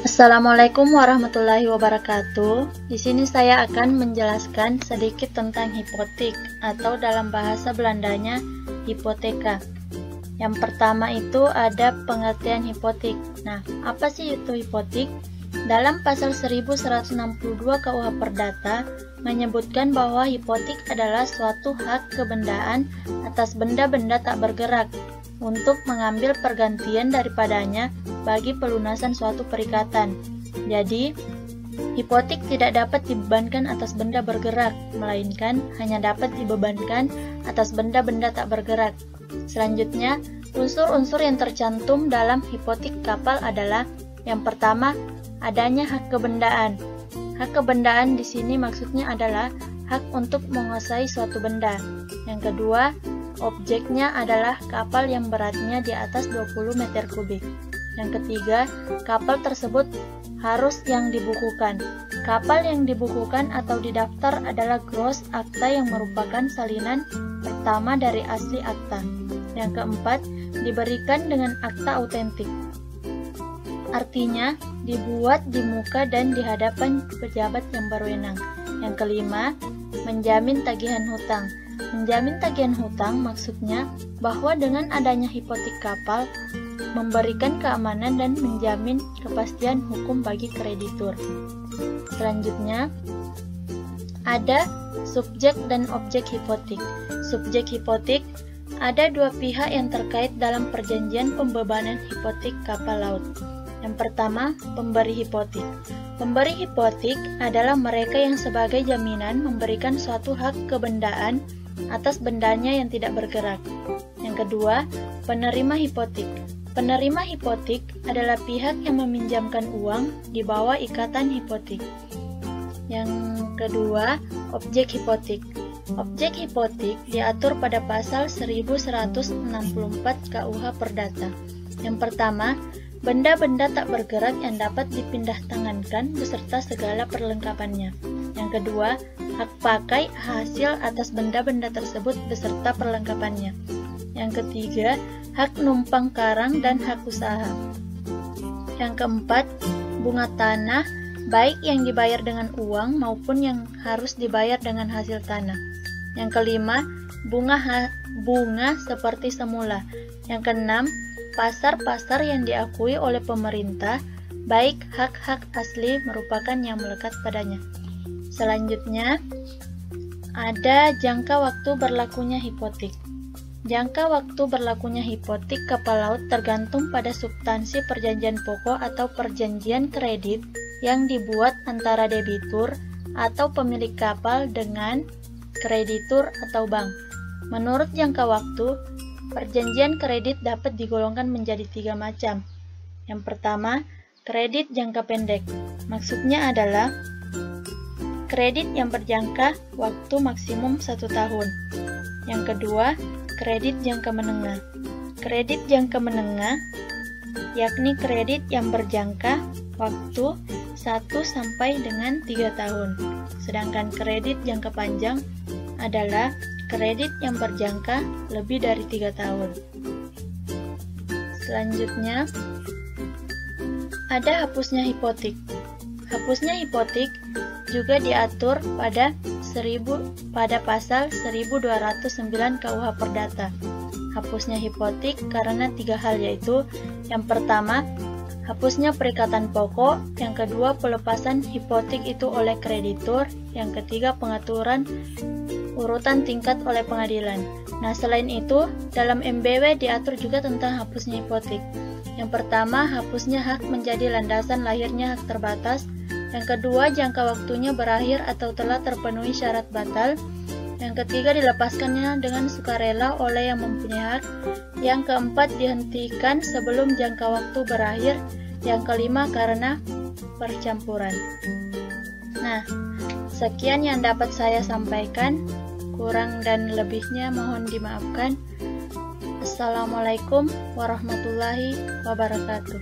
Assalamualaikum warahmatullahi wabarakatuh. Di sini saya akan menjelaskan sedikit tentang hipotek atau dalam bahasa Belandanya hipoteka. Yang pertama itu ada pengertian hipotek. Nah, apa sih itu hipotek? Dalam pasal 1162 KUH Perdata menyebutkan bahwa hipotek adalah suatu hak kebendaan atas benda-benda tak bergerak untuk mengambil pergantian daripadanya bagi pelunasan suatu perikatan. Jadi, hipotek tidak dapat dibebankan atas benda bergerak, melainkan hanya dapat dibebankan atas benda-benda tak bergerak. Selanjutnya, unsur-unsur yang tercantum dalam hipotek kapal adalah yang pertama, adanya hak kebendaan. Hak kebendaan di sini maksudnya adalah hak untuk menguasai suatu benda. Yang kedua, objeknya adalah kapal yang beratnya di atas 20 meter kubik. Yang ketiga, kapal tersebut harus yang dibukukan. Kapal yang dibukukan atau didaftar adalah gross akta yang merupakan salinan pertama dari asli akta. Yang keempat, diberikan dengan akta autentik. Artinya, dibuat di muka dan di hadapan pejabat yang berwenang. Yang kelima, menjamin tagihan hutang. Menjamin tagihan hutang maksudnya bahwa dengan adanya hipotek kapal memberikan keamanan dan menjamin kepastian hukum bagi kreditur. Selanjutnya, ada subjek dan objek hipotek. Subjek hipotek ada dua pihak yang terkait dalam perjanjian pembebanan hipotek kapal laut. Yang pertama, pemberi hipotek. Pemberi hipotek adalah mereka yang sebagai jaminan memberikan suatu hak kebendaan atas bendanya yang tidak bergerak. Yang kedua, penerima hipotek. Penerima hipotek adalah pihak yang meminjamkan uang di bawah ikatan hipotek. Yang kedua, objek hipotek. Objek hipotek diatur pada pasal 1164 KUH Perdata. Yang pertama, benda-benda tak bergerak yang dapat dipindah tangankan beserta segala perlengkapannya. Yang kedua, hak pakai hasil atas benda-benda tersebut beserta perlengkapannya. Yang ketiga, hak numpang karang dan hak usaha. Yang keempat, bunga tanah, baik yang dibayar dengan uang maupun yang harus dibayar dengan hasil tanah. Yang kelima, bunga seperti semula. Yang keenam, pasar-pasar yang diakui oleh pemerintah, baik hak-hak asli merupakan yang melekat padanya. Selanjutnya, ada jangka waktu berlakunya hipotek. Jangka waktu berlakunya hipotek kapal laut tergantung pada substansi perjanjian pokok atau perjanjian kredit yang dibuat antara debitur atau pemilik kapal dengan kreditur atau bank. Menurut jangka waktu, perjanjian kredit dapat digolongkan menjadi 3 macam. Yang pertama, kredit jangka pendek. Maksudnya adalah kredit yang berjangka waktu maksimum 1 tahun. Yang kedua, kredit jangka menengah. Kredit jangka menengah yakni kredit yang berjangka waktu 1 sampai dengan 3 tahun. Sedangkan kredit jangka panjang adalah kredit yang berjangka lebih dari 3 tahun. Selanjutnya, ada hapusnya hipotek. Hapusnya hipotek juga diatur pada pasal 1209 KUH Perdata. Hapusnya hipotek karena 3 hal, yaitu yang pertama, hapusnya perikatan pokok, yang kedua, pelepasan hipotek itu oleh kreditur, yang ketiga, pengaturan urutan tingkat oleh pengadilan. Nah, selain itu, dalam MBW diatur juga tentang hapusnya hipotek. Yang pertama, hapusnya hak menjadi landasan lahirnya hak terbatas. Yang kedua, jangka waktunya berakhir atau telah terpenuhi syarat batal. Yang ketiga, dilepaskannya dengan sukarela oleh yang mempunyai hak. Yang keempat, dihentikan sebelum jangka waktu berakhir. Yang kelima, karena percampuran. Nah, sekian yang dapat saya sampaikan. Kurang dan lebihnya mohon dimaafkan. Assalamualaikum warahmatullahi wabarakatuh.